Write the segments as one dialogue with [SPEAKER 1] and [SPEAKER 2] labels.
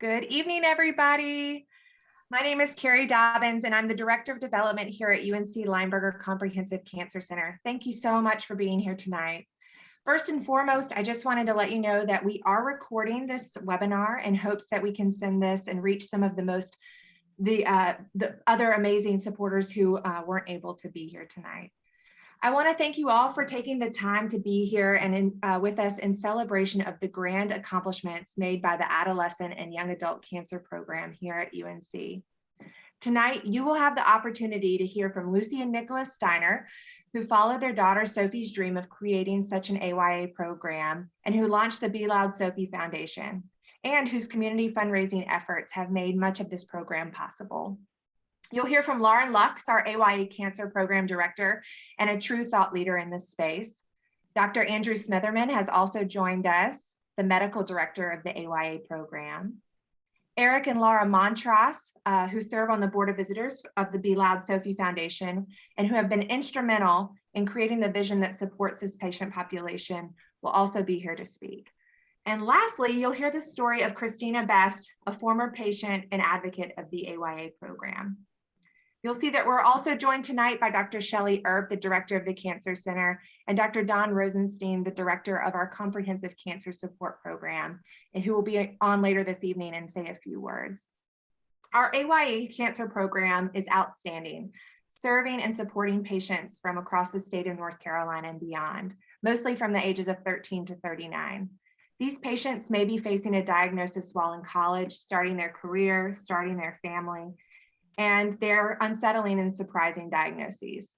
[SPEAKER 1] Good evening, everybody. My name is Carrie Dobbins, and I'm the Director of Development here at UNC Lineberger Comprehensive Cancer Center. Thank you so much for being here tonight. First and foremost, I just wanted to let you know that we are recording this webinar in hopes that we can send this and reach some of the other amazing supporters who weren't able to be here tonight. I want to thank you all for taking the time to be here and with us in celebration of the grand accomplishments made by the Adolescent and Young Adult Cancer Program here at UNC. Tonight, you will have the opportunity to hear from Lucy and Nicholas Steiner, who followed their daughter Sophie's dream of creating such an AYA program and who launched the Be Loud Sophie Foundation, and whose community fundraising efforts have made much of this program possible. You'll hear from Lauren Lux, our AYA Cancer Program Director and a true thought leader in this space. Dr. Andrew Smitherman has also joined us, the Medical Director of the AYA program. Eric and Laura Montross, who serve on the Board of Visitors of the Be Loud Sophie Foundation and who have been instrumental in creating the vision that supports this patient population, will also be here to speak. And lastly, you'll hear the story of Christina Best, a former patient and advocate of the AYA program. You'll see that we're also joined tonight by Dr. Shelley Irb, the Director of the Cancer Center, and Dr. Don Rosenstein, the Director of our Comprehensive Cancer Support Program, and who will be on later this evening and say a few words. Our AYA Cancer Program is outstanding, serving and supporting patients from across the state of North Carolina and beyond, mostly from the ages of 13 to 39. These patients may be facing a diagnosis while in college, starting their career, starting their family, and their unsettling and surprising diagnoses.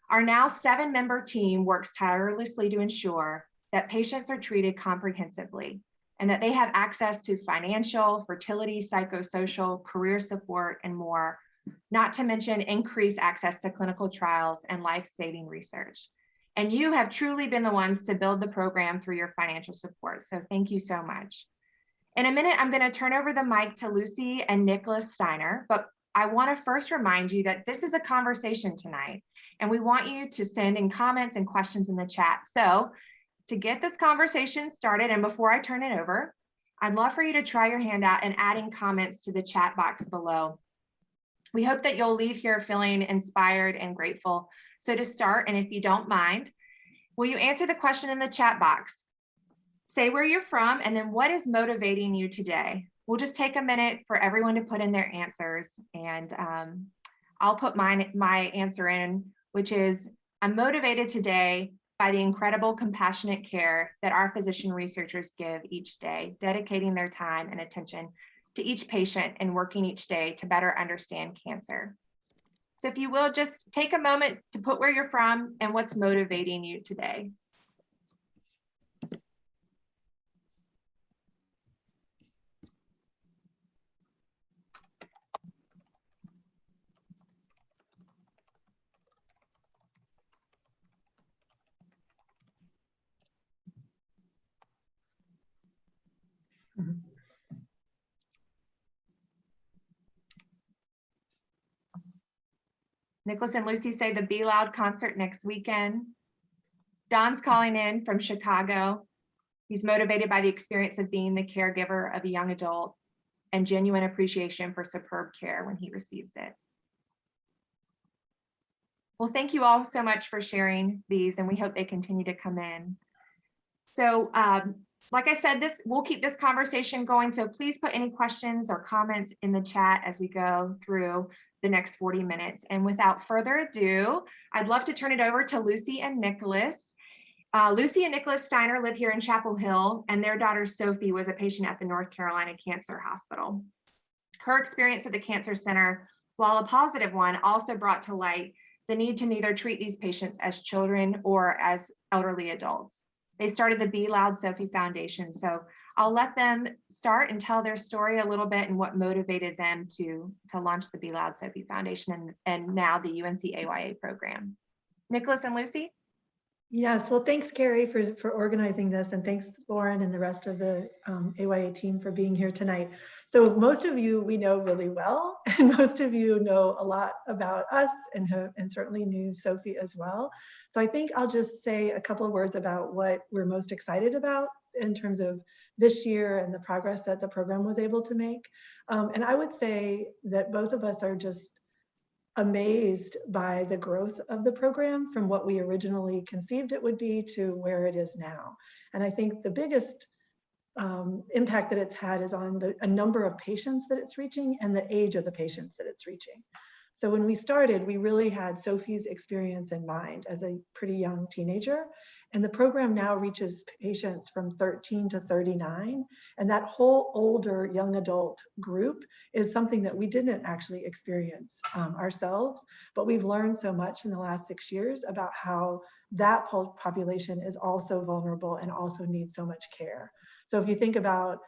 [SPEAKER 1] Our now 7-member team works tirelessly to ensure that patients are treated comprehensively and that they have access to financial, fertility, psychosocial, career support, and more, not to mention increased access to clinical trials and life-saving research. And you have truly been the ones to build the program through your financial support, so thank you so much. In a minute, I'm going to turn over the mic to Lucy and Nicholas Steiner, but I want to first remind you that this is a conversation tonight, and we want you to send in comments and questions in the chat. So to get this conversation started, and before I turn it over, I'd love for you to try your hand out and adding comments to the chat box below. We hope that you'll leave here feeling inspired and grateful. So to start, and if you don't mind, will you answer the question in the chat box? Say where you're from, and then what is motivating you today? We'll just take a minute for everyone to put in their answers, and I'll put my answer in, which is, I'm motivated today by the incredible compassionate care that our physician researchers give each day, dedicating their time and attention to each patient and working each day to better understand cancer. So if you will, just take a moment to put where you're from and what's motivating you today. Nicholas and Lucy say the Be Loud concert next weekend. Don's calling in from Chicago. He's motivated by the experience of being the caregiver of a young adult and genuine appreciation for superb care when he receives it. Well, thank you all so much for sharing these, and we hope they continue to come in. So like I said, we'll keep this conversation going, so please put any questions or comments in the chat as we go through the next 40 minutes. And without further ado, I'd love to turn it over to Lucy and Nicholas. Lucy and Nicholas Steiner live here in Chapel Hill, and their daughter Sophie was a patient at the North Carolina Cancer Hospital. Her experience at the Cancer Center, while a positive one, also brought to light the need to neither treat these patients as children or as elderly adults. They started the Be Loud Sophie Foundation, so I'll let them start and tell their story a little bit and what motivated them to launch the Be Loud Sophie Foundation and now the UNC AYA program. Nicholas and Lucy?
[SPEAKER 2] Yes, well, thanks, Carrie, for organizing this, and thanks, Lauren, and the rest of the AYA team for being here tonight. So most of you we know really well, and most of you know a lot about us and certainly knew Sophie as well. So I think I'll just say a couple of words about what we're most excited about in terms of this year and the progress that the program was able to make. And I would say that both of us are just amazed by the growth of the program from what we originally conceived it would be to where it is now. And I think the biggest impact that it's had is on a number of patients that it's reaching and the age of the patients that it's reaching. So when we started, we really had Sophie's experience in mind as a pretty young teenager. And the program now reaches patients from 13 to 39. And that whole older young adult group is something that we didn't actually experience ourselves, but we've learned so much in the last 6 years about how that population is also vulnerable and also needs so much care. So if you think about,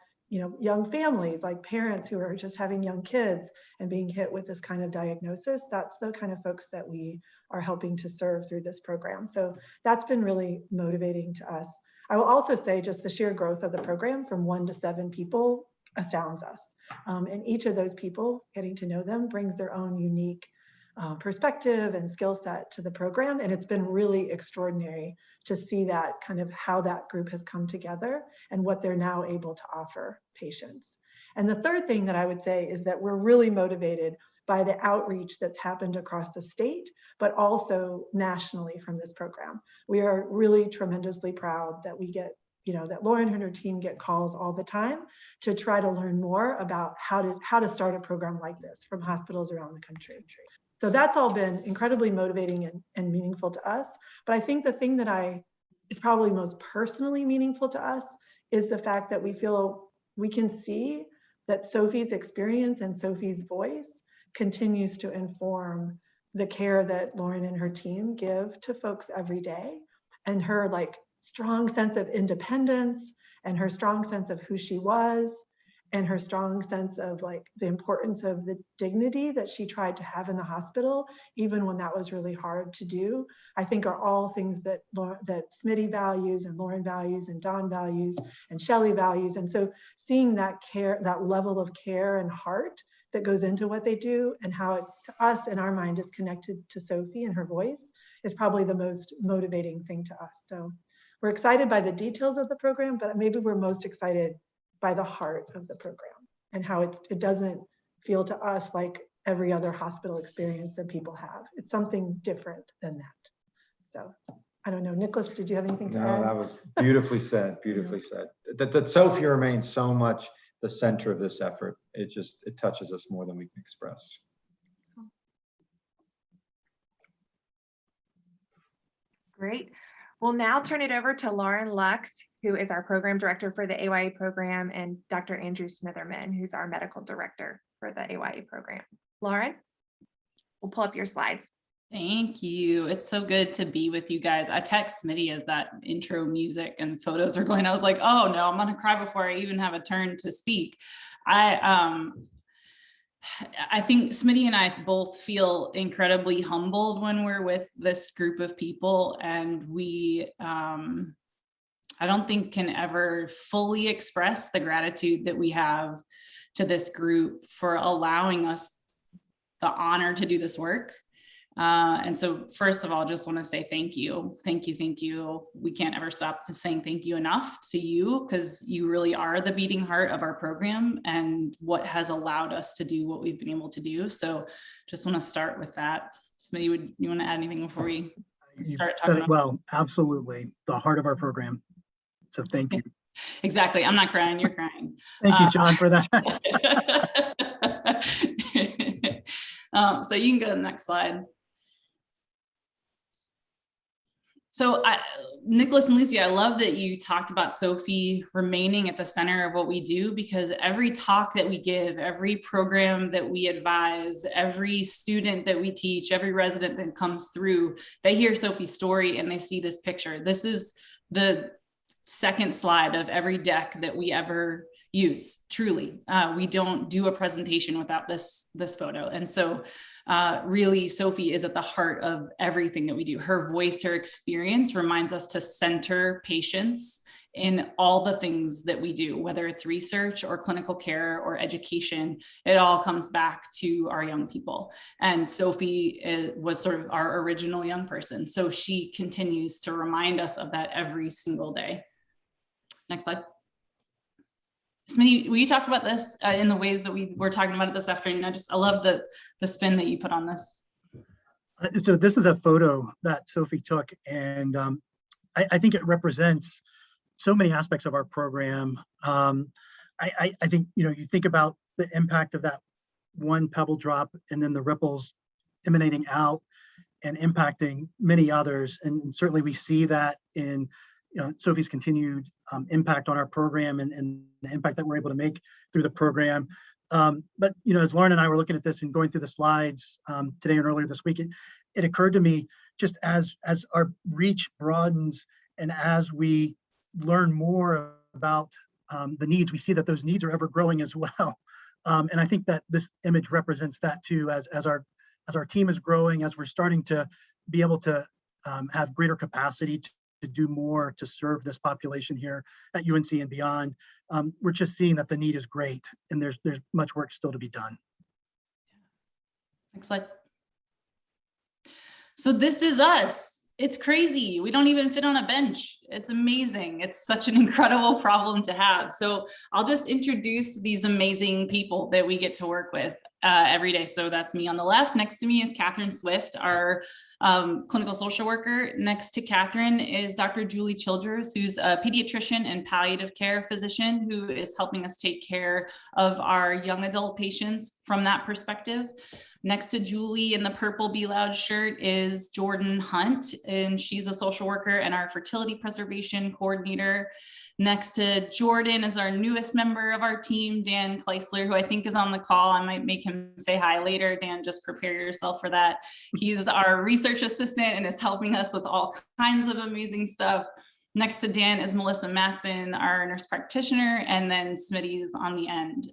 [SPEAKER 2] young families, like parents who are just having young kids and being hit with this kind of diagnosis, that's the kind of folks that we are helping to serve through this program. So that's been really motivating to us. I will also say just the sheer growth of the program from 1 to 7 people astounds us. And each of those people, getting to know them, brings their own unique perspective and skill set to the program. And it's been really extraordinary to see that kind of how that group has come together and what they're now able to offer patients. And the third thing that I would say is that we're really motivated by the outreach that's happened across the state, but also nationally from this program. We are really tremendously proud that we get, that Lauren and her team get calls all the time to try to learn more about how to start a program like this from hospitals around the country. So that's all been incredibly motivating and meaningful to us. But I think the thing that is probably most personally meaningful to us is the fact that we feel we can see that Sophie's experience and Sophie's voice continues to inform the care that Lauren and her team give to folks every day, and her strong sense of independence and her strong sense of who she was and her strong sense of the importance of the dignity that she tried to have in the hospital, even when that was really hard to do, I think are all things that Smitty values and Lauren values and Don values and Shelley values. And so seeing that care, that level of care and heart that goes into what they do and how it, to us in our mind, is connected to Sophie and her voice is probably the most motivating thing to us. So we're excited by the details of the program, but maybe we're most excited by the heart of the program and how it doesn't feel to us like every other hospital experience that people have. It's something different than that. So I don't know, Nicholas, did you have anything to add?
[SPEAKER 3] No, that was beautifully said, beautifully said. That Sophie remains so much the center of this effort. It touches us more than we can express.
[SPEAKER 1] Great. We'll now turn it over to Lauren Lux, who is our program director for the AYA program, and Dr. Andrew Smitherman, who's our medical director for the AYA program. Lauren, we'll pull up your slides.
[SPEAKER 4] Thank you. It's so good to be with you guys. I text Smitty as that intro music and photos are going. I was like, oh no, I'm gonna cry before I even have a turn to speak. I think Smitty and I both feel incredibly humbled when we're with this group of people, and we, I don't think can ever fully express the gratitude that we have to this group for allowing us the honor to do this work. And so first of all, just want to say thank you. Thank you. Thank you. We can't ever stop saying thank you enough to you, because you really are the beating heart of our program and what has allowed us to do what we've been able to do. So just want to start with that. Smitty, you want to add anything before we start talking about?
[SPEAKER 5] Well, absolutely. The heart of our program. So thank you.
[SPEAKER 4] Exactly. I'm not crying. You're crying.
[SPEAKER 5] Thank you, John, for that.
[SPEAKER 4] So you can go to the next slide. So Nicholas and Lucy, I love that you talked about Sophie remaining at the center of what we do, because every talk that we give, every program that we advise, every student that we teach, every resident that comes through, they hear Sophie's story and they see this picture. This is the second slide of every deck that we ever use. Truly, we don't do a presentation without this photo. And so really, Sophie is at the heart of everything that we do. Her voice, her experience reminds us to center patients in all the things that we do, whether it's research or clinical care or education. It all comes back to our young people. And Sophie was sort of our original young person. So she continues to remind us of that every single day. Next slide. Smitty, will you talk about this in the ways that we were talking about it this afternoon? I love the spin that you put on this.
[SPEAKER 5] So this is a photo that Sophie took, and I think it represents so many aspects of our program. I think, you think about the impact of that one pebble drop and then the ripples emanating out and impacting many others. And certainly we see that in Sophie's continued impact on our program and the impact that we're able to make through the program. But as Lauren and I were looking at this and going through the slides today and earlier this week, it occurred to me, just as our reach broadens and as we learn more about the needs, we see that those needs are ever growing as well. And I think that this image represents that too, as our team is growing, as we're starting to be able to have greater capacity to do more to serve this population here at UNC and beyond. We're just seeing that the need is great, and there's much work still to be done.
[SPEAKER 4] Next slide. So this is us. It's crazy. We don't even fit on a bench. It's amazing. It's such an incredible problem to have. So I'll just introduce these amazing people that we get to work with every day. So that's me on the left. Next to me is Catherine Swift, our clinical social worker. Next to Catherine is Dr. Julie Childers, who's a pediatrician and palliative care physician who is helping us take care of our young adult patients from that perspective. Next to Julie in the purple Be Loud shirt is Jordan Hunt, and she's a social worker and our fertility preservation coordinator. Next to Jordan is our newest member of our team, Dan Kleisler, who I think is on the call. I might make him say hi later. Dan, just prepare yourself for that. He's our research assistant and is helping us with all kinds of amazing stuff. Next to Dan is Melissa Matson, our nurse practitioner, and then Smitty's on the end.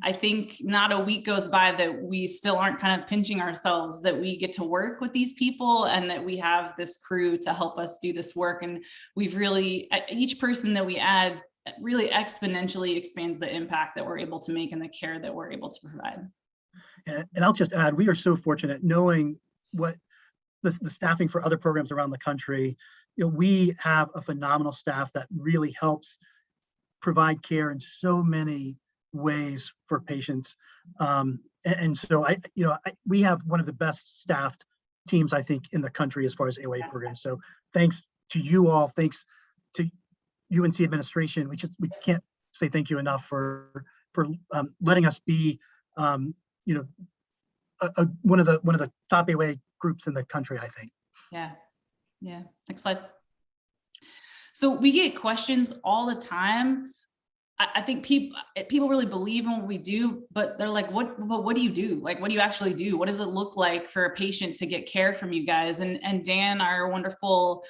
[SPEAKER 4] I think not a week goes by that we still aren't kind of pinching ourselves that we get to work with these people and that we have this crew to help us do this work. And we've really, each person that we add really exponentially expands the impact that we're able to make and the care that we're able to provide.
[SPEAKER 5] And I'll just add, we are so fortunate knowing what the staffing for other programs around the country. We have a phenomenal staff that really helps provide care in so many ways for patients, and so we have one of the best staffed teams, I think, in the country as far as AYA programs. So thanks to you all, thanks to UNC administration. We can't say thank you enough for letting us be one of the top AYA groups in the country, I think.
[SPEAKER 4] Yeah. Next slide. So we get questions all the time. I think people really believe in what we do, but they're like, what do you do? Like, what do you actually do? What does it look like for a patient to get care from you guys? And Dan, our wonderful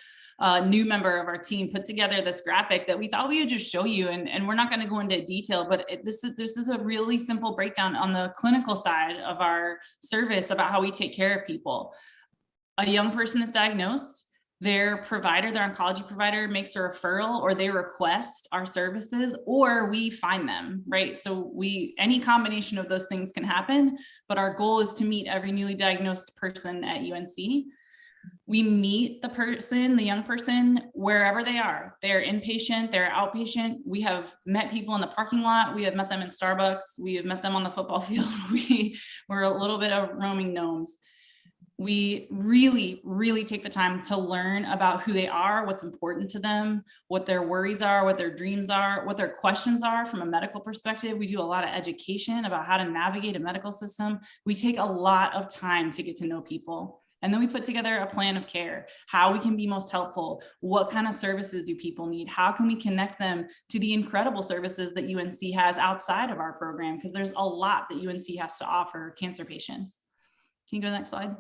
[SPEAKER 4] new member of our team, put together this graphic that we thought we would just show you. And we're not going to go into detail, but this is a really simple breakdown on the clinical side of our service about how we take care of people. A young person is diagnosed. Their provider, their oncology provider, makes a referral, or they request our services, or we find them, right? So any combination of those things can happen, but our goal is to meet every newly diagnosed person at UNC. We meet the young person, wherever they are. They're inpatient, they're outpatient. We have met people in the parking lot. We have met them in Starbucks. We have met them on the football field. We're a little bit of roaming gnomes. We really, really take the time to learn about who they are, what's important to them, what their worries are, what their dreams are, what their questions are from a medical perspective. We do a lot of education about how to navigate a medical system. We take a lot of time to get to know people. And then we put together a plan of care, how we can be most helpful, what kind of services do people need, how can we connect them to the incredible services that UNC has outside of our program, because there's a lot that UNC has to offer cancer patients. Can you go to the next slide?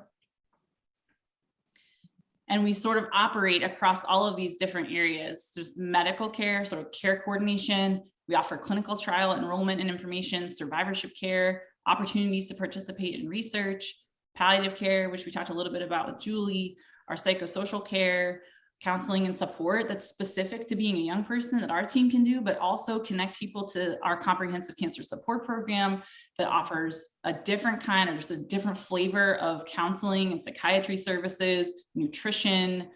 [SPEAKER 4] And we sort of operate across all of these different areas. There's medical care, sort of care coordination. We offer clinical trial enrollment and information, survivorship care, opportunities to participate in research, palliative care, which we talked a little bit about with Julie, our psychosocial care, counseling and support that's specific to being a young person that our team can do, but also connect people to our comprehensive cancer support program that offers a different kind of, just a different flavor of counseling and psychiatry services, nutrition,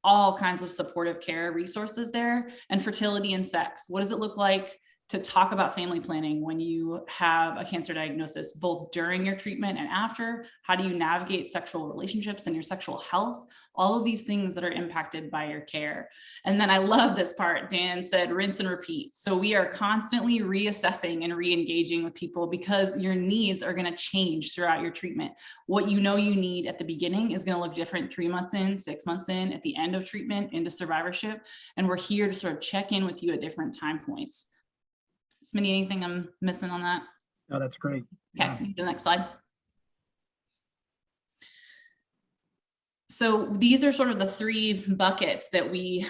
[SPEAKER 4] all kinds of supportive care resources there. And fertility and sex. What does it look like to talk about family planning when you have a cancer diagnosis, both during your treatment and after? How do you navigate sexual relationships and your sexual health? All of these things that are impacted by your care. And then I love this part. Dan said, rinse and repeat. So we are constantly reassessing and re-engaging with people because your needs are going to change throughout your treatment. What you know you need at the beginning is going to look different 3 months in, 6 months in, at the end of treatment, into survivorship. And we're here to sort of check in with you at different time points. Smitty, anything I'm missing on that?
[SPEAKER 5] No, that's great.
[SPEAKER 4] Okay,
[SPEAKER 5] Yeah.
[SPEAKER 4] the next slide. So these are sort of the 3 buckets that we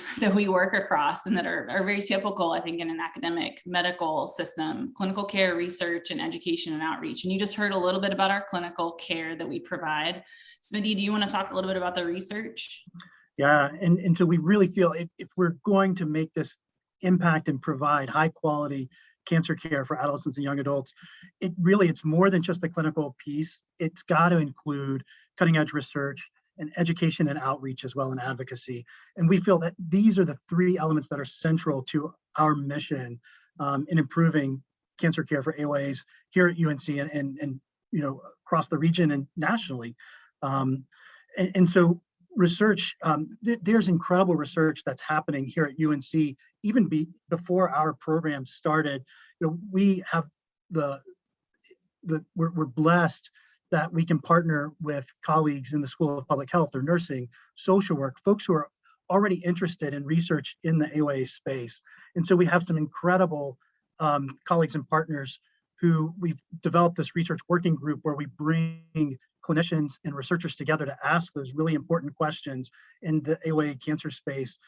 [SPEAKER 4] work across and that are very typical, I think, in an academic medical system: clinical care, research, and education and outreach. And you just heard a little bit about our clinical care that we provide. Smitty, do you want to talk a little bit about the research?
[SPEAKER 5] Yeah, and so we really feel if we're going to make this impact and provide high quality cancer care for adolescents and young adults, it's more than just the clinical piece. It's got to include cutting edge research and education and outreach as well, and advocacy. And we feel that these are the 3 elements that are central to our mission in improving cancer care for AYAs here at UNC and across the region and nationally. And so research, there's incredible research that's happening here at UNC, even before our program started. We have we're blessed that we can partner with colleagues in the School of Public Health or nursing, social work, folks who are already interested in research in the AYA space. And so we have some incredible colleagues and partners who we've developed this research working group where we bring clinicians and researchers together to ask those really important questions in the AYA cancer space.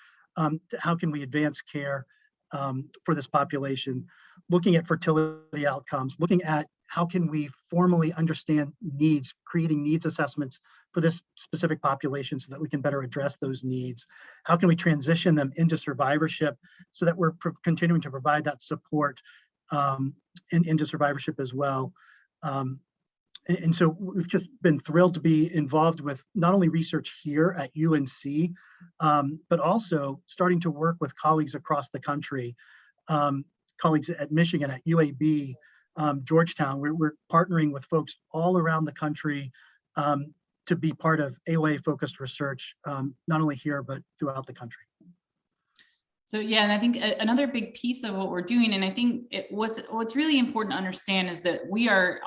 [SPEAKER 5] How can we advance care for this population? Looking at fertility outcomes, looking at how can we formally understand needs, creating needs assessments for this specific population so that we can better address those needs. How can we transition them into survivorship so that we're continuing to provide that support into survivorship as well. And so we've just been thrilled to be involved with not only research here at UNC, but also starting to work with colleagues across the country, colleagues at Michigan, at UAB, Georgetown. We're partnering with folks all around the country to be part of AYA-focused research, not only here, but throughout the country.
[SPEAKER 4] So yeah, and I think another big piece of what we're doing, and I think what's really important to understand is that we are,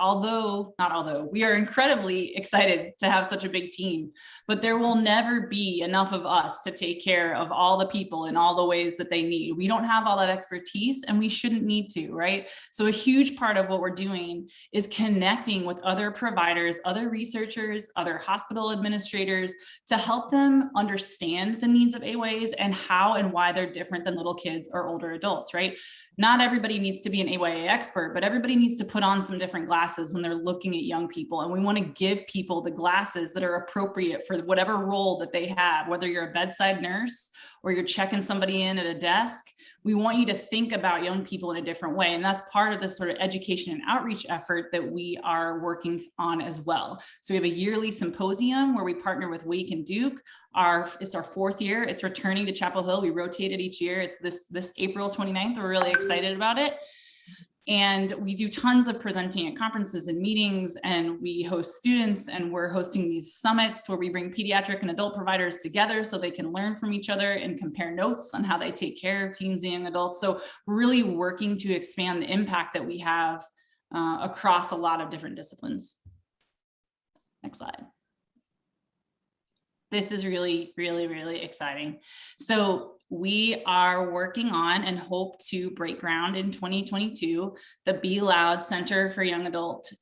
[SPEAKER 4] we are incredibly excited to have such a big team, but there will never be enough of us to take care of all the people in all the ways that they need. We don't have all that expertise and we shouldn't need to, right? So a huge part of what we're doing is connecting with other providers, other researchers, other hospital administrators to help them understand the needs of AYAs and how and why they're different than little kids or older adults, right? Not everybody needs to be an AYA expert, but everybody needs to put on some different glasses when they're looking at young people. And we want to give people the glasses that are appropriate for whatever role that they have, whether you're a bedside nurse or you're checking somebody in at a desk. We want you to think about young people in a different way. And that's part of this sort of education and outreach effort that we are working on as well. So we have a yearly symposium where we partner with Wake and Duke. It's our 4th year. It's returning to Chapel Hill. We rotate it each year. It's this April 29th. We're really excited about it. And we do tons of presenting at conferences and meetings, and we host students, and we're hosting these summits where we bring pediatric and adult providers together so they can learn from each other and compare notes on how they take care of teens and young adults. So we're really working to expand the impact that we have across a lot of different disciplines. Next slide. This is really, really, really exciting. So we are working on and hope to break ground in 2022, the Be Loud Center for Young Adult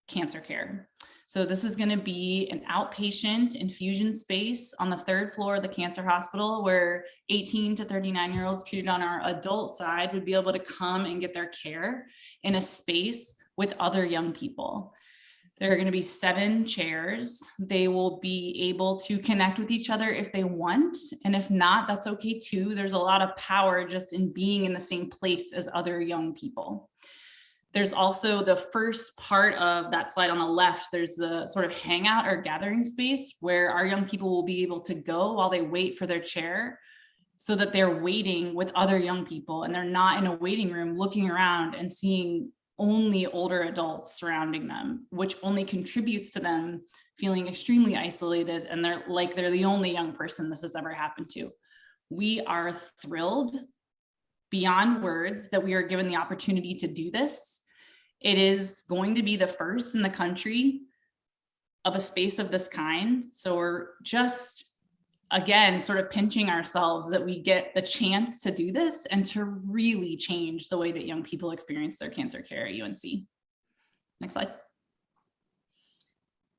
[SPEAKER 4] Cancer Care. So this is going to be an outpatient infusion space on the 3rd floor of the cancer hospital where 18 to 39-year-olds treated on our adult side would be able to come and get their care in a space with other young people. There are going to be 7 chairs. They will be able to connect with each other if they want. And if not, that's okay too. There's a lot of power just in being in the same place as other young people. There's also the first part of that slide on the left. There's the sort of hangout or gathering space where our young people will be able to go while they wait for their chair, so that they're waiting with other young people and they're not in a waiting room looking around and seeing only older adults surrounding them, which only contributes to them feeling extremely isolated and they're the only young person this has ever happened to. We are thrilled beyond words that we are given the opportunity to do this. It is going to be the first in the country of a space of this kind. So we're just, again, sort of pinching ourselves that we get the chance to do this and to really change the way that young people experience their cancer care at UNC. Next slide.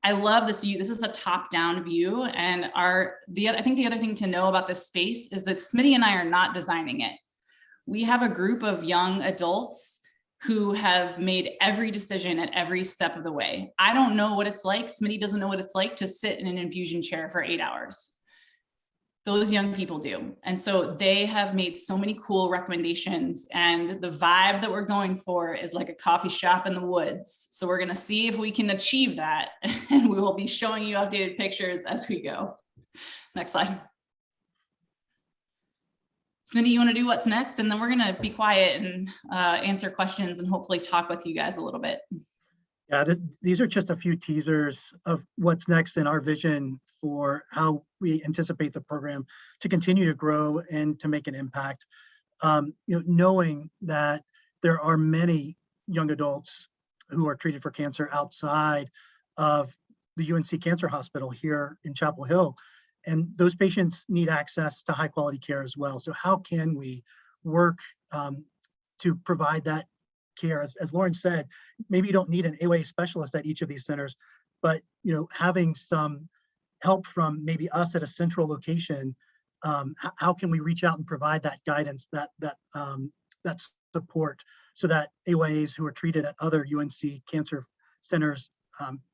[SPEAKER 4] I love this view. This is a top-down view. And I think the other thing to know about this space is that Smitty and I are not designing it. We have a group of young adults who have made every decision at every step of the way. I don't know what it's like. Smitty doesn't know what it's like to sit in an infusion chair for 8 hours. Those young people do. And so they have made so many cool recommendations, and the vibe that we're going for is like a coffee shop in the woods. So we're going to see if we can achieve that, and we will be showing you updated pictures as we go. Next slide. Smitty, you want to do what's next? And then we're going to be quiet and answer questions and hopefully talk with you guys a little bit.
[SPEAKER 5] Yeah, these are just a few teasers of what's next in our vision for how we anticipate the program to continue to grow and to make an impact. Knowing that there are many young adults who are treated for cancer outside of the UNC Cancer Hospital here in Chapel Hill, and those patients need access to high quality care as well. So how can we work to provide that care? As Lauren said, maybe you don't need an AYA specialist at each of these centers, but having some help from maybe us at a central location, how can we reach out and provide that guidance, that support, so that AYAs who are treated at other UNC cancer centers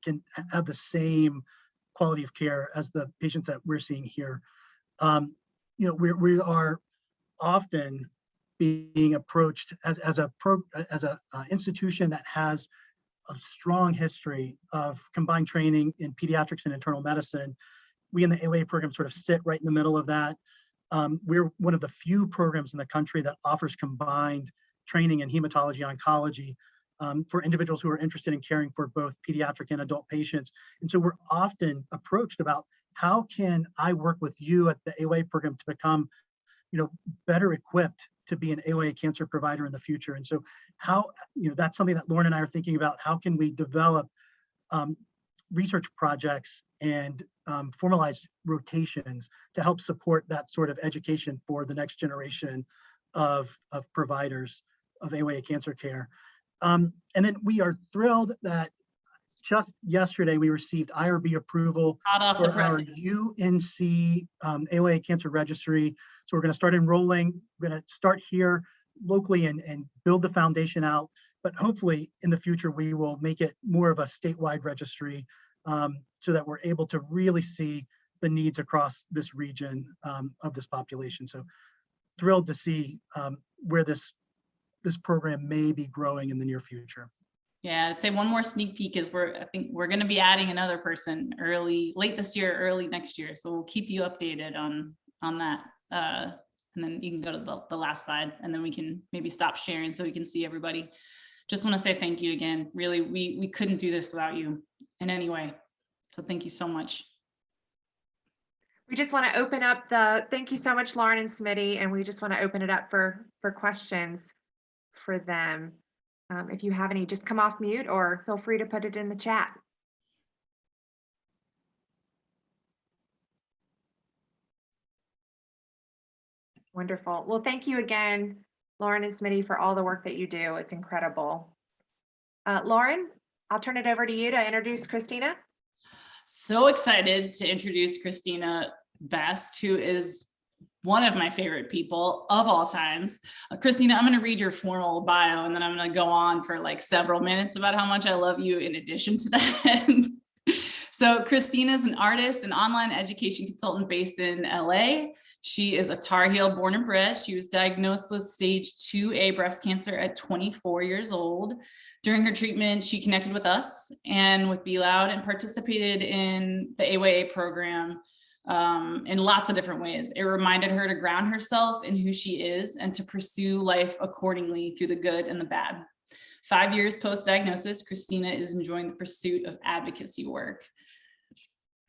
[SPEAKER 5] can have the same quality of care as the patients that we're seeing here. We are often being approached as a institution that has a strong history of combined training in pediatrics and internal medicine. We in the AOA program sort of sit right in the middle of that. We're one of the few programs in the country that offers combined training in hematology oncology for individuals who are interested in caring for both pediatric and adult patients. And so we're often approached about, how can I work with you at the AOA program to become better equipped to be an AOA cancer provider in the future? And so that's something that Lauren and I are thinking about. How can we develop research projects and formalized rotations to help support that sort of education for the next generation of providers of AOA cancer care? And then we are thrilled that just yesterday we received Irb approval for our UNC AYA Cancer Registry. So we're going to start enrolling. We're going to start here locally and build the foundation out. But hopefully in the future, we will make it more of a statewide registry so that we're able to really see the needs across this region of this population. So thrilled to see where this program may be growing in the near future.
[SPEAKER 4] Yeah, I'd say one more sneak peek is I think we're going to be adding another person late this year, early next year. So we'll keep you updated on that. And then you can go to the last slide, and then we can maybe stop sharing so we can see everybody. Just want to say thank you again. Really, we couldn't do this without you in any way. So thank you so much.
[SPEAKER 1] We just want to open up thank you so much, Lauren and Smitty, and we just want to open it up for questions for them. If you have any, just come off mute or feel free to put it in the chat. Wonderful. Well, thank you again, Lauren and Smitty, for all the work that you do. It's incredible. Lauren, I'll turn it over to you to introduce Christina.
[SPEAKER 4] So excited to introduce Christina Best, who is one of my favorite people of all times. Christina, I'm going to read your formal bio, and then I'm going to go on for like several minutes about how much I love you in addition to that. So So Christina is an artist and online education consultant based in LA. She is a Tar Heel born and bred. She was diagnosed with stage 2A breast cancer at 24 years old. During her treatment, she connected with us and with Be Loud and participated in the AYA program in lots of different ways. It reminded her to ground herself in who she is and to pursue life accordingly through the good and the bad. 5 years post-diagnosis, Christina is enjoying the pursuit of advocacy work.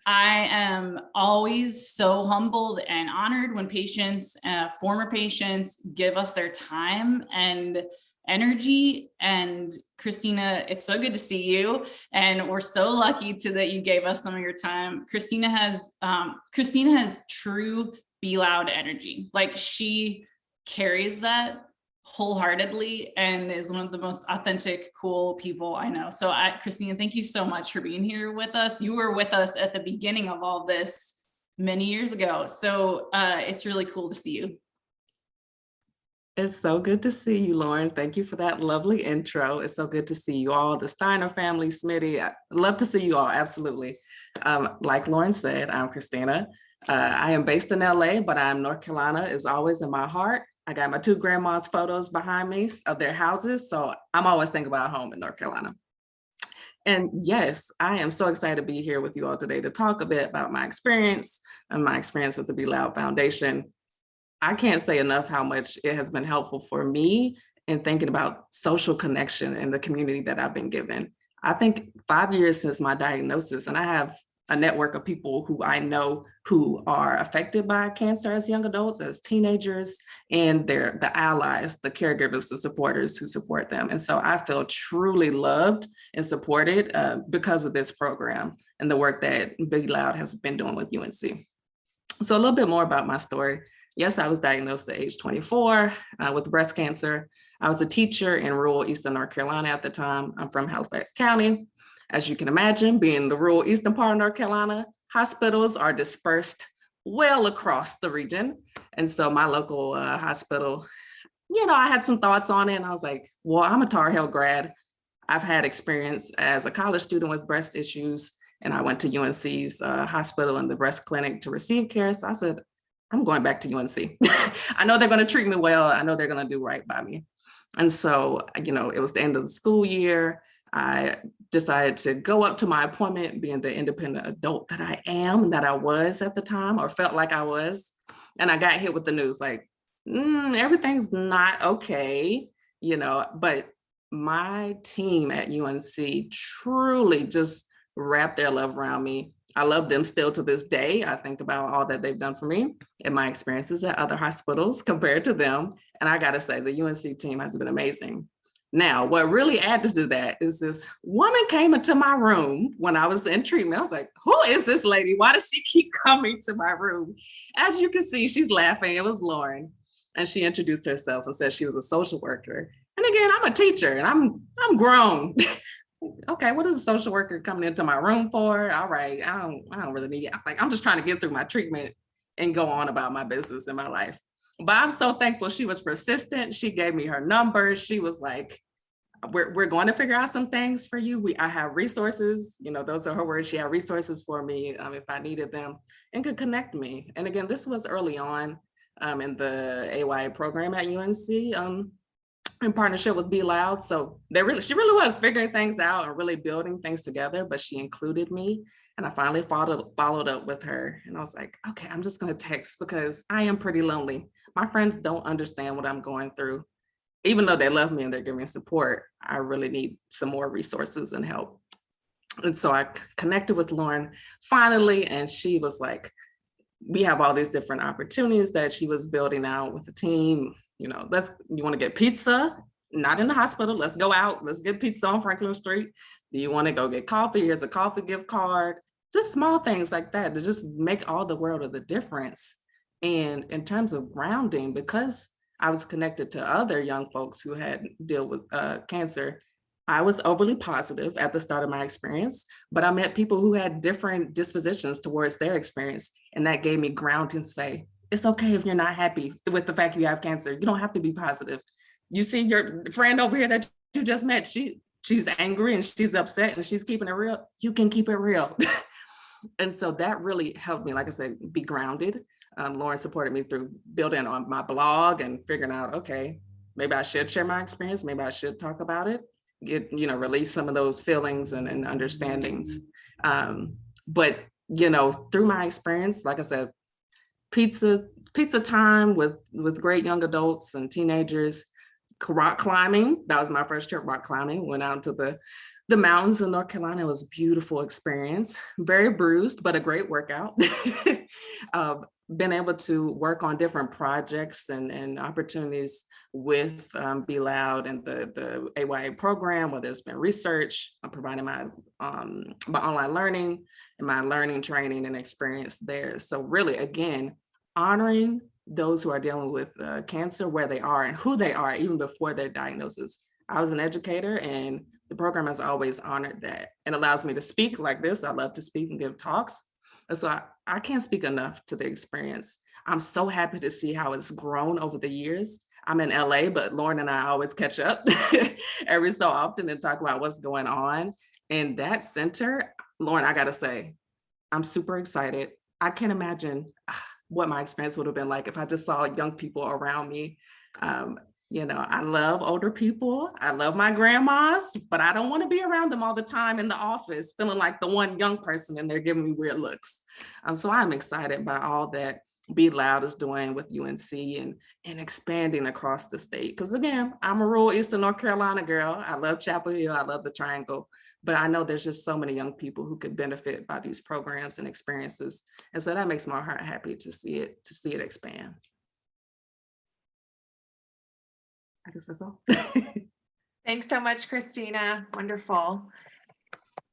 [SPEAKER 4] I am always so humbled and honored when patients, former patients, give us their time and energy. And Christina, it's so good to see you. And we're so lucky that you gave us some of your time. Christina has true Be Loud energy. Like, she carries that wholeheartedly and is one of the most authentic, cool people I know. So Christina, thank you so much for being here with us. You were with us at the beginning of all this many years ago. So it's really cool to see you.
[SPEAKER 6] It's so good to see you, Lauren. Thank you for that lovely intro. It's so good to see you all, the Steiner family, Smitty. I love to see you all, absolutely. Like Lauren said, I'm Christina. I am based in LA, but North Carolina is always in my heart. I got my 2 grandmas' photos behind me of their houses. So I'm always thinking about home in North Carolina. And yes, I am so excited to be here with you all today to talk a bit about my experience and my experience with the Be Loud Foundation. I can't say enough how much it has been helpful for me in thinking about social connection in the community that I've been given. I think 5 years since my diagnosis, and I have a network of people who I know who are affected by cancer as young adults, as teenagers, and they're the allies, the caregivers, the supporters who support them. And so I feel truly loved and supported because of this program and the work that Be Loud has been doing with UNC. So a little bit more about my story. Yes, I was diagnosed at age 24 with breast cancer. I was a teacher in rural Eastern North Carolina at the time. I'm from Halifax County. As you can imagine, being the rural eastern part of North Carolina, hospitals are dispersed well across the region. And so my local hospital, I had some thoughts on it, and I was like, well, I'm a Tar Heel grad. I've had experience as a college student with breast issues, and I went to UNC's hospital and the breast clinic to receive care. So I said, I'm going back to UNC. I know they're going to treat me well. I know they're going to do right by me. And so, it was the end of the school year. I decided to go up to my appointment, being the independent adult that I am, that I was at the time, or felt like I was. And I got hit with the news, like, everything's not okay, but my team at UNC truly just wrapped their love around me. I love them still to this day. I think about all that they've done for me and my experiences at other hospitals compared to them. And I got to say, the UNC team has been amazing. Now, what really added to that is this woman came into my room when I was in treatment. I was like, who is this lady? Why does she keep coming to my room? As you can see, she's laughing. It was Lauren. And she introduced herself and said she was a social worker. And again, I'm a teacher and I'm grown. Okay, what is a social worker coming into my room for? All right, I don't really need it. I'm just trying to get through my treatment and go on about my business in my life. But I'm so thankful she was persistent. She gave me her number. She was like, we're going to figure out some things for you. I have resources, those are her words. She had resources for me if I needed them, and could connect me. And again, this was early on in the AYA program at UNC. In partnership with Be Loud. So she really was figuring things out and really building things together, but she included me. And I finally followed up with her. And I was like, okay, I'm just going to text because I am pretty lonely. My friends don't understand what I'm going through. Even though they love me and they're giving me support, I really need some more resources and help. And so I connected with Lauren finally, and she was like, we have all these different opportunities that she was building out with the team. You want to get pizza? Not in the hospital. Let's go out. Let's get pizza on Franklin Street. Do you want to go get coffee? Here's a coffee gift card. Just small things like that to just make all the world of the difference. And in terms of grounding, because I was connected to other young folks who had dealt with cancer, I was overly positive at the start of my experience, but I met people who had different dispositions towards their experience. And that gave me grounding to say, it's okay if you're not happy with the fact you have cancer. You don't have to be positive. You see your friend over here that you just met, she's angry and she's upset and she's keeping it real. You can keep it real. And so that really helped me, like I said, be grounded. Lauren supported me through building on my blog and figuring out, okay, maybe I should share my experience. Maybe I should talk about it, release some of those feelings and understandings. But, through my experience, like I said, pizza time with great young adults and teenagers, rock climbing. That was my first trip, rock climbing. Went out into the mountains in North Carolina. It was a beautiful experience, very bruised, but a great workout. Been able to work on different projects and opportunities with Be Loud and the AYA program, whether it's been research, I'm providing my online learning and my learning training and experience there. So really, again, honoring those who are dealing with cancer, where they are and who they are, even before their diagnosis. I was an educator, and the program has always honored that. It allows me to speak like this. I love to speak and give talks. And so I can't speak enough to the experience. I'm so happy to see how it's grown over the years. I'm in LA, but Lauren and I always catch up every so often and talk about what's going on. And that center, Lauren, I gotta say, I'm super excited. I can't imagine what my experience would have been like if I just saw young people around me. I love older people. I love my grandmas, but I don't want to be around them all the time in the office, feeling like the one young person and they're giving me weird looks. So I'm excited by all that Be Loud is doing with UNC and expanding across the state. Because again, I'm a rural Eastern North Carolina girl. I love Chapel Hill. I love the Triangle. But I know there's just so many young people who could benefit by these programs and experiences. And so that makes my heart happy to see it expand. I guess that's all.
[SPEAKER 1] Thanks so much, Christina. Wonderful.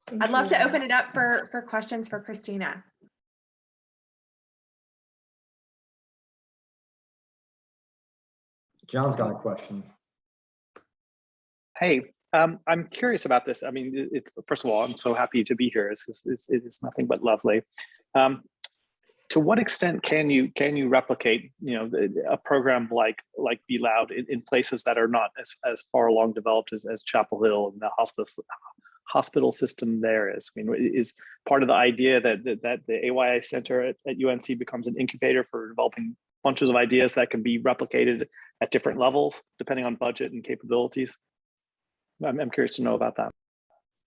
[SPEAKER 2] Thank
[SPEAKER 1] I'd love
[SPEAKER 2] you.
[SPEAKER 1] to open it up for questions for Christina.
[SPEAKER 3] John's got a question.
[SPEAKER 7] Hey, I'm curious about this. I mean, first of all, I'm so happy to be here. It is nothing but lovely. To what extent can you replicate, a program like Be Loud in places that are not as far along developed as Chapel Hill and the hospital system there is? I mean, is part of the idea that the AYA Center at UNC becomes an incubator for developing bunches of ideas that can be replicated at different levels depending on budget and capabilities? I'm curious to know about that.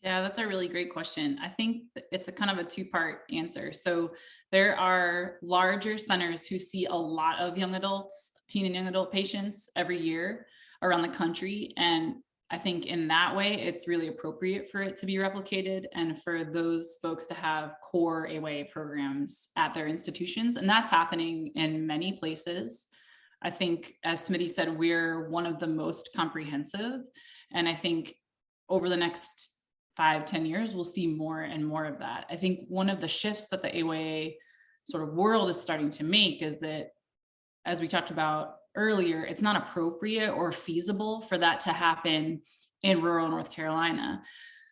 [SPEAKER 4] Yeah, that's a really great question. I think it's a kind of a two-part answer. So there are larger centers who see a lot of young adults, teen and young adult patients every year around the country. And I think in that way, it's really appropriate for it to be replicated and for those folks to have core AYA programs at their institutions. And that's happening in many places. I think, as Smitty said, we're one of the most comprehensive. And I think over the next 5-10 years, we'll see more and more of that. I think one of the shifts that the AYA sort of world is starting to make is that, as we talked about earlier, it's not appropriate or feasible for that to happen in rural North Carolina.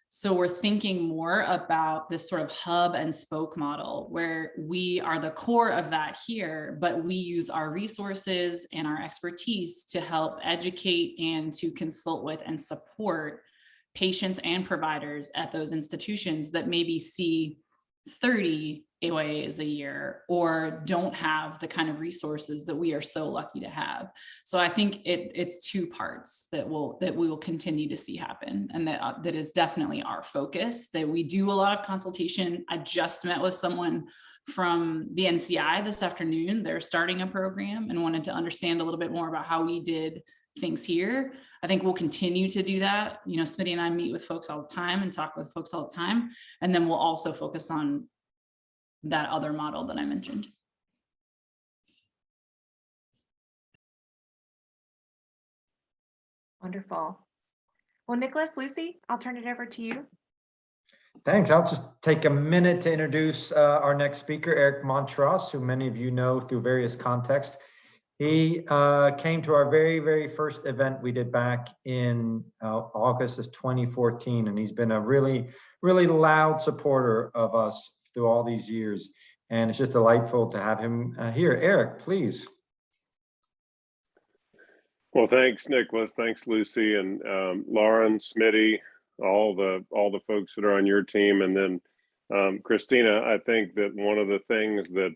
[SPEAKER 4] So we're thinking more about this sort of hub and spoke model where we are the core of that here, but we use our resources and our expertise to help educate and to consult with and support patients and providers at those institutions that maybe see 30 AYAs a year or don't have the kind of resources that we are so lucky to have. So I think it's two parts that we will continue to see happen, and that is definitely our focus, that we do a lot of consultation. I just met with someone from the NCI this afternoon. They're starting a program and wanted to understand a little bit more about how we did things here. I think we'll continue to do that. Smitty and I meet with folks all the time and talk with folks all the time. And then we'll also focus on that other model that I mentioned.
[SPEAKER 1] Wonderful. Well, Nicholas, Lucy, I'll turn it over to you.
[SPEAKER 3] Thanks. I'll just take a minute to introduce our next speaker, Eric Montross, who many of you know through various contexts. He came to our very, very first event we did back in August of 2014, and he's been a really, really loud supporter of us through all these years. And it's just delightful to have him here. Eric, please.
[SPEAKER 8] Well, thanks, Nicholas. Thanks, Lucy, and Lauren, Smitty, all the folks that are on your team, and then Christina, I think that one of the things that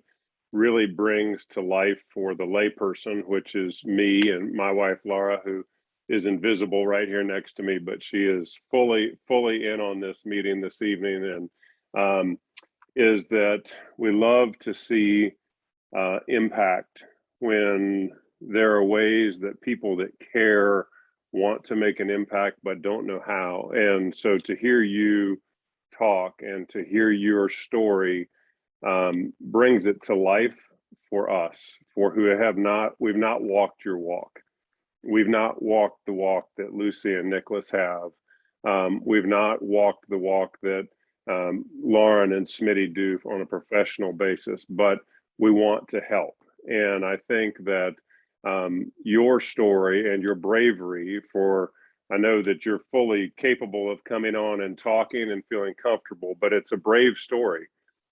[SPEAKER 8] really brings to life for the layperson, which is me and my wife, Laura, who is invisible right here next to me, but she is fully in on this meeting this evening, and is that we love to see impact when there are ways that people that care want to make an impact but don't know how. And so to hear you talk and to hear your story brings it to life for us, for who we've not walked your walk. We've not walked the walk that Lucy and Nicholas have. We've not walked the walk that Lauren and Smitty do on a professional basis, but we want to help. And I think that your story and your bravery I know that you're fully capable of coming on and talking and feeling comfortable, but it's a brave story.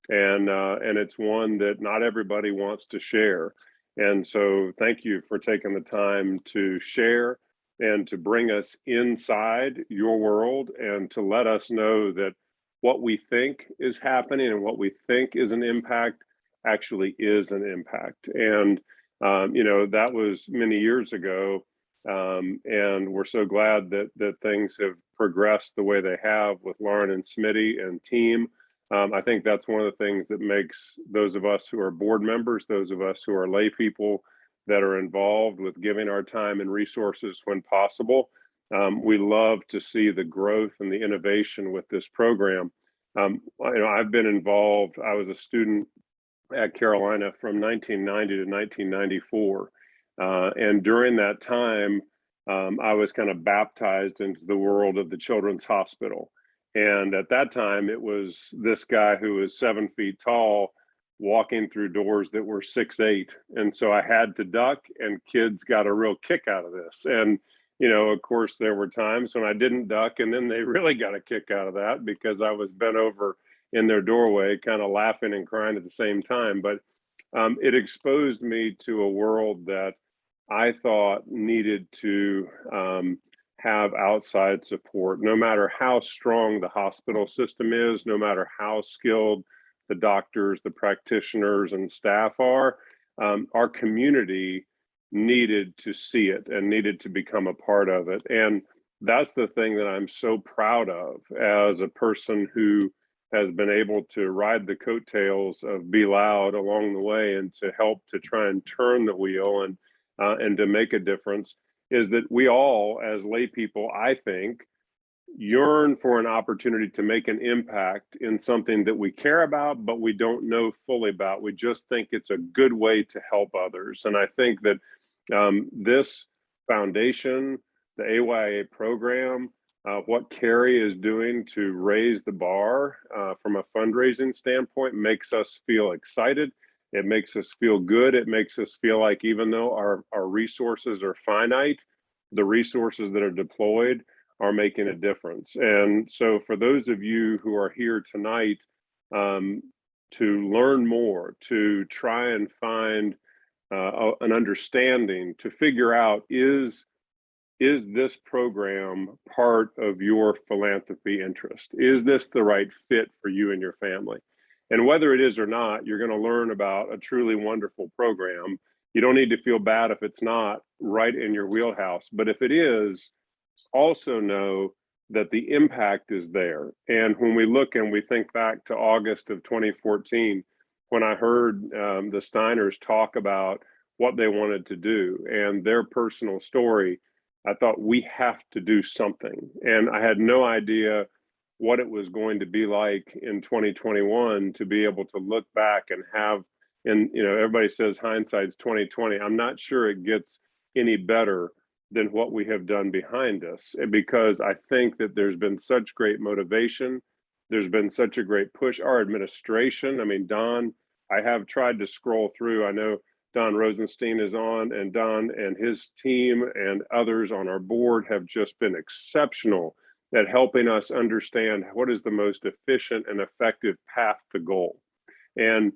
[SPEAKER 8] And it's one that not everybody wants to share. And so thank you for taking the time to share and to bring us inside your world and to let us know that what we think is happening and what we think is an impact actually is an impact. And, that was many years ago. And we're so glad that things have progressed the way they have with Lauren and Smitty and team. I think that's one of the things that makes those of us who are board members, those of us who are lay people that are involved with giving our time and resources when possible. We love to see the growth and the innovation with this program. I've been involved. I was a student at Carolina from 1990 to 1994. And during that time, I was kind of baptized into the world of the Children's Hospital. And at that time, it was this guy who was 7 feet tall walking through doors that were 6'8". And so I had to duck, and kids got a real kick out of this. And, of course, there were times when I didn't duck, and then they really got a kick out of that because I was bent over in their doorway, kind of laughing and crying at the same time. But it exposed me to a world that I thought needed to have outside support, no matter how strong the hospital system is, no matter how skilled the doctors, the practitioners, and staff are. Our community needed to see it and needed to become a part of it. And that's the thing that I'm so proud of as a person who has been able to ride the coattails of Be Loud along the way and to help to try and turn the wheel and to make a difference, is that we all, as lay people, I think, yearn for an opportunity to make an impact in something that we care about, but we don't know fully about. We just think it's a good way to help others. And I think that this foundation, the AYA program, what Carrie is doing to raise the bar from a fundraising standpoint makes us feel excited. It makes us feel good. It makes us feel like even though our resources are finite, the resources that are deployed are making a difference. And so for those of you who are here tonight to learn more, to try and find an understanding, to figure out, is this program part of your philanthropy interest? Is this the right fit for you and your family? And whether it is or not, you're going to learn about a truly wonderful program. You don't need to feel bad if it's not right in your wheelhouse. But if it is, also know that the impact is there. And when we look and we think back to August of 2014, when I heard the Steiners talk about what they wanted to do and their personal story, I thought we have to do something. And I had no idea what it was going to be like in 2021 to be able to look back and have, and everybody says hindsight's 2020. I'm not sure it gets any better than what we have done behind us, because I think that there's been such great motivation. There's been such a great push. Our administration, Don, I have tried to scroll through. I know Don Rosenstein is on, and Don and his team and others on our board have just been exceptional at helping us understand what is the most efficient and effective path to goal. And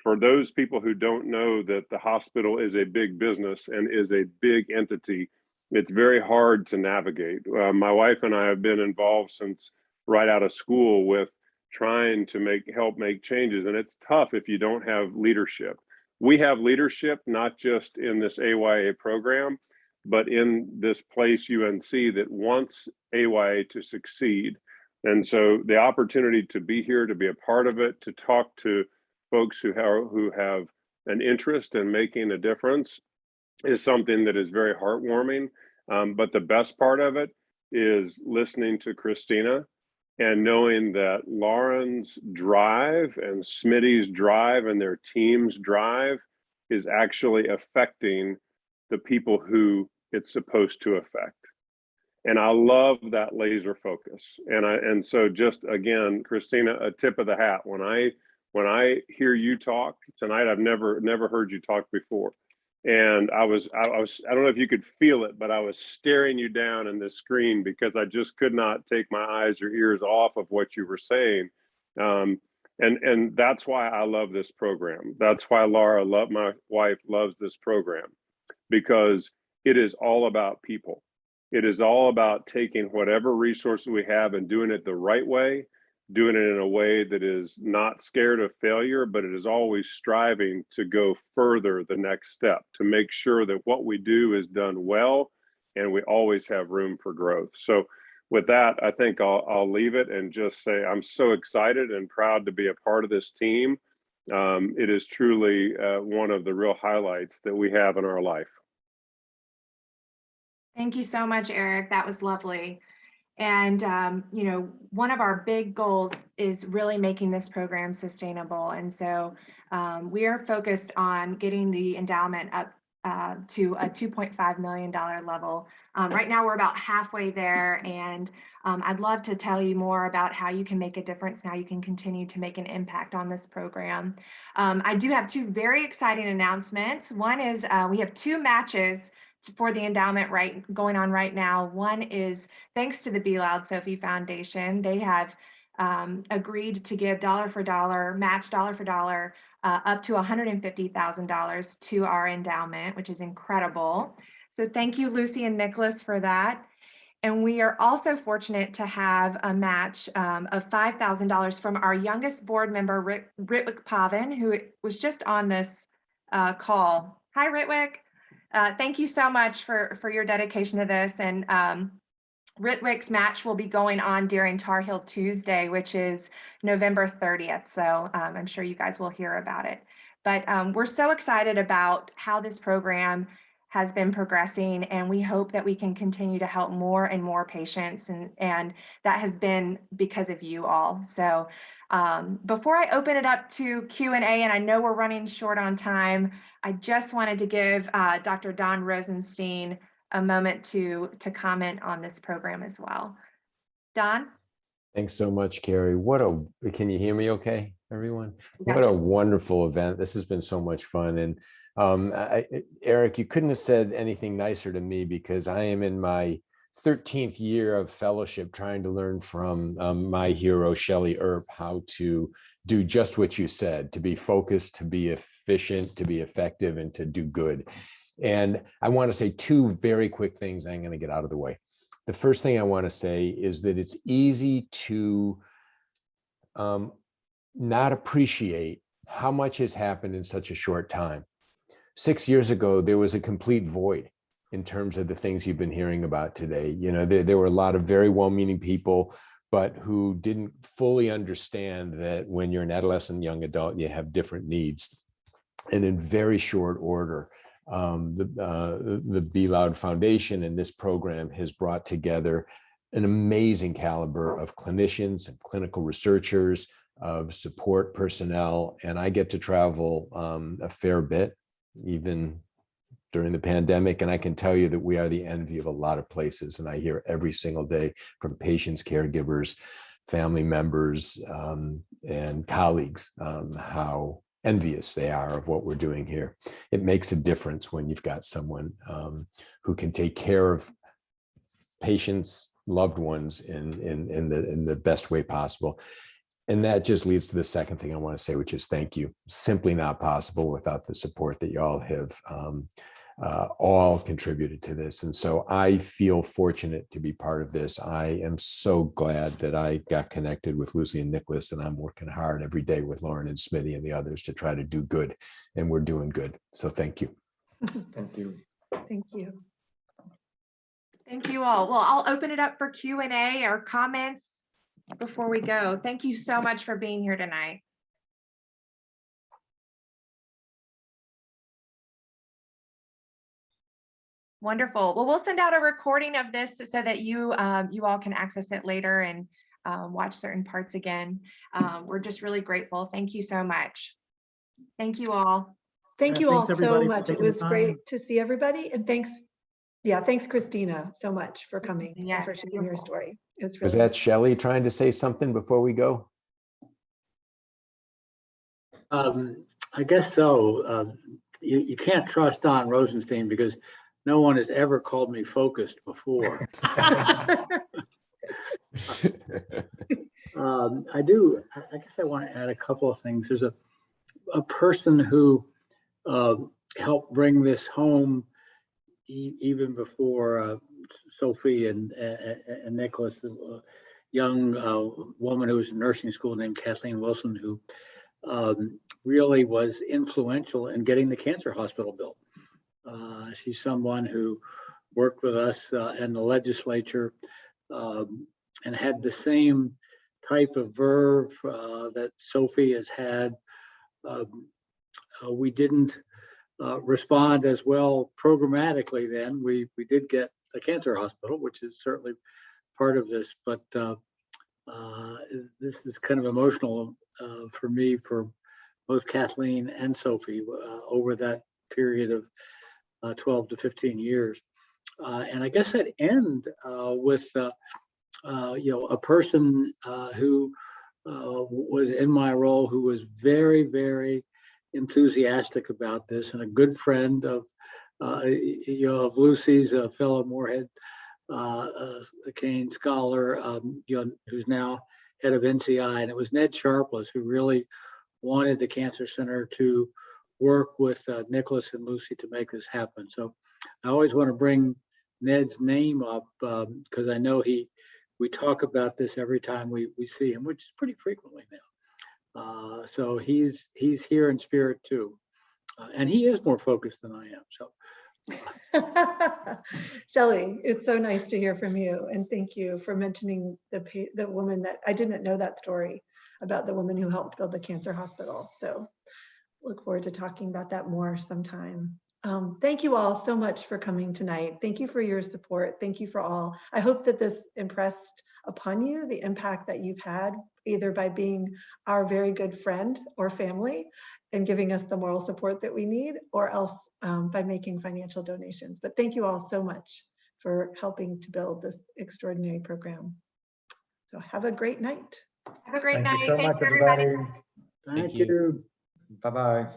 [SPEAKER 8] for those people who don't know that the hospital is a big business and is a big entity, it's very hard to navigate. My wife and I have been involved since right out of school with trying to help make changes. And it's tough if you don't have leadership. We have leadership, not just in this AYA program, but in this place, UNC, that wants AYA to succeed. And so the opportunity to be here, to be a part of it, to talk to folks who have an interest in making a difference is something that is very heartwarming. But the best part of it is listening to Christina and knowing that Lauren's drive and Smitty's drive and their team's drive is actually affecting the people who it's supposed to affect. And I love that laser focus. And so just again, Christina, a tip of the hat. When I hear you talk tonight, I've never heard you talk before. And I don't know if you could feel it, but I was staring you down in the screen because I just could not take my eyes or ears off of what you were saying. And that's why I love this program. That's why my wife, loves this program, because it is all about people. It is all about taking whatever resources we have and doing it the right way, doing it in a way that is not scared of failure, but it is always striving to go further the next step, to make sure that what we do is done well and we always have room for growth. So with that, I think I'll leave it and just say I'm so excited and proud to be a part of this team. It is truly one of the real highlights that we have in our life.
[SPEAKER 1] Thank you so much, Eric. That was lovely. And, one of our big goals is really making this program sustainable. And so we are focused on getting the endowment up to a $2.5 million level. Right now, we're about halfway there. And I'd love to tell you more about how you can make a difference and how you can continue to make an impact on this program. I do have two very exciting announcements. One is we have two matches for the endowment going on right now. One is thanks to the Be Loud Sophie Foundation. They have agreed to give dollar for dollar, match dollar for dollar, up to $150,000 to our endowment, which is incredible. So thank you, Lucy and Nicholas, for that. And we are also fortunate to have a match of $5,000 from our youngest board member, Ritwik Pavin, who was just on this call. Hi, Ritwik. Thank you so much for your dedication to this. And Ritwik's match will be going on during Tar Heel Tuesday, which is November 30th. So I'm sure you guys will hear about it. But we're so excited about how this program has been progressing, and we hope that we can continue to help more and more patients, and that has been because of you all. So before I open it up to Q&A, and I know we're running short on time, I just wanted to give Dr. Don Rosenstein a moment to comment on this program as well. Don?
[SPEAKER 9] Thanks so much, Carrie. Can you hear me okay, everyone?
[SPEAKER 1] Gotcha.
[SPEAKER 9] What a wonderful event. This has been so much fun. And Eric, you couldn't have said anything nicer to me, because I am in my 13th year of fellowship trying to learn from my hero, Shelley Irb, how to do just what you said, to be focused, to be efficient, to be effective, and to do good. And I want to say two very quick things. I'm going to get out of the way. The first thing I want to say is that it's easy to not appreciate how much has happened in such a short time. 6 years ago, there was a complete void in terms of the things you've been hearing about today. There were a lot of very well-meaning people, but who didn't fully understand that when you're an adolescent, young adult, you have different needs. And in very short order, the Be Loud Foundation and this program has brought together an amazing caliber of clinicians and clinical researchers, of support personnel, and I get to travel a fair bit, even during the pandemic. And I can tell you that we are the envy of a lot of places. And I hear every single day from patients, caregivers, family members, and colleagues how envious they are of what we're doing here. It makes a difference when you've got someone who can take care of patients, loved ones in the best way possible. And that just leads to the second thing I want to say, which is thank you. Simply not possible without the support that you all have all contributed to this. And so I feel fortunate to be part of this. I am so glad that I got connected with Lucy and Nicholas, and I'm working hard every day with Lauren and Smitty and the others to try to do good, and we're doing good. So thank you.
[SPEAKER 3] Thank you.
[SPEAKER 2] Thank you.
[SPEAKER 1] Thank you all. Well, I'll open it up for Q&A or comments before we go. Thank you so much for being here tonight. Wonderful. Well, we'll send out a recording of this so that you all can access it later and watch certain parts again. We're just really grateful. Thank you so much. Thank you all.
[SPEAKER 2] Thank you all
[SPEAKER 5] Thanks,
[SPEAKER 2] so
[SPEAKER 5] everybody, for
[SPEAKER 2] much. It
[SPEAKER 5] taking the
[SPEAKER 2] was
[SPEAKER 5] time.
[SPEAKER 2] great to see everybody. And thanks, thanks, Christina, so much for coming and
[SPEAKER 1] Yes,
[SPEAKER 2] for sharing your
[SPEAKER 1] beautiful.
[SPEAKER 2] story. It's
[SPEAKER 9] Was
[SPEAKER 2] really
[SPEAKER 9] that Shelley trying to say something before we go?
[SPEAKER 10] I guess so. You can't trust Don Rosenstein because no one has ever called me focused before. I guess I want to add a couple of things. There's a person who helped bring this home even before Sophie and Nicholas, a young woman who was in nursing school named Kathleen Wilson, who really was influential in getting the cancer hospital built. She's someone who worked with us in the legislature and had the same type of verve that Sophie has had. We didn't respond as well programmatically then. We did get a cancer hospital, which is certainly part of this, but this is kind of emotional for me, for both Kathleen and Sophie over that period of 12 to 15 years. And I guess I'd end with a person who was in my role, who was very, very enthusiastic about this, and a good friend of Lucy's, a fellow Moorhead Kane scholar, who's now head of NCI, and it was Ned Sharpless who really wanted the Cancer Center to work with Nicholas and Lucy to make this happen. So I always want to bring Ned's name up because I know we talk about this every time we see him, which is pretty frequently now. So he's here in spirit too, and he is more focused than I am. So.
[SPEAKER 2] Shelley, it's so nice to hear from you, and thank you for mentioning the woman that I didn't know that story about, the woman who helped build the cancer hospital. So look forward to talking about that more sometime. Thank you all so much for coming tonight. Thank you for your support. Thank you for all. I hope that this impressed upon you the impact that you've had, either by being our very good friend or family and giving us the moral support that we need, or else by making financial donations. But thank you all so much for helping to build this extraordinary program. So have a great night.
[SPEAKER 1] Have a great
[SPEAKER 3] Thank
[SPEAKER 1] night.
[SPEAKER 3] you so
[SPEAKER 1] Thank
[SPEAKER 3] much,
[SPEAKER 1] you, everybody.
[SPEAKER 3] everybody.
[SPEAKER 10] Thank you.
[SPEAKER 3] Bye-bye.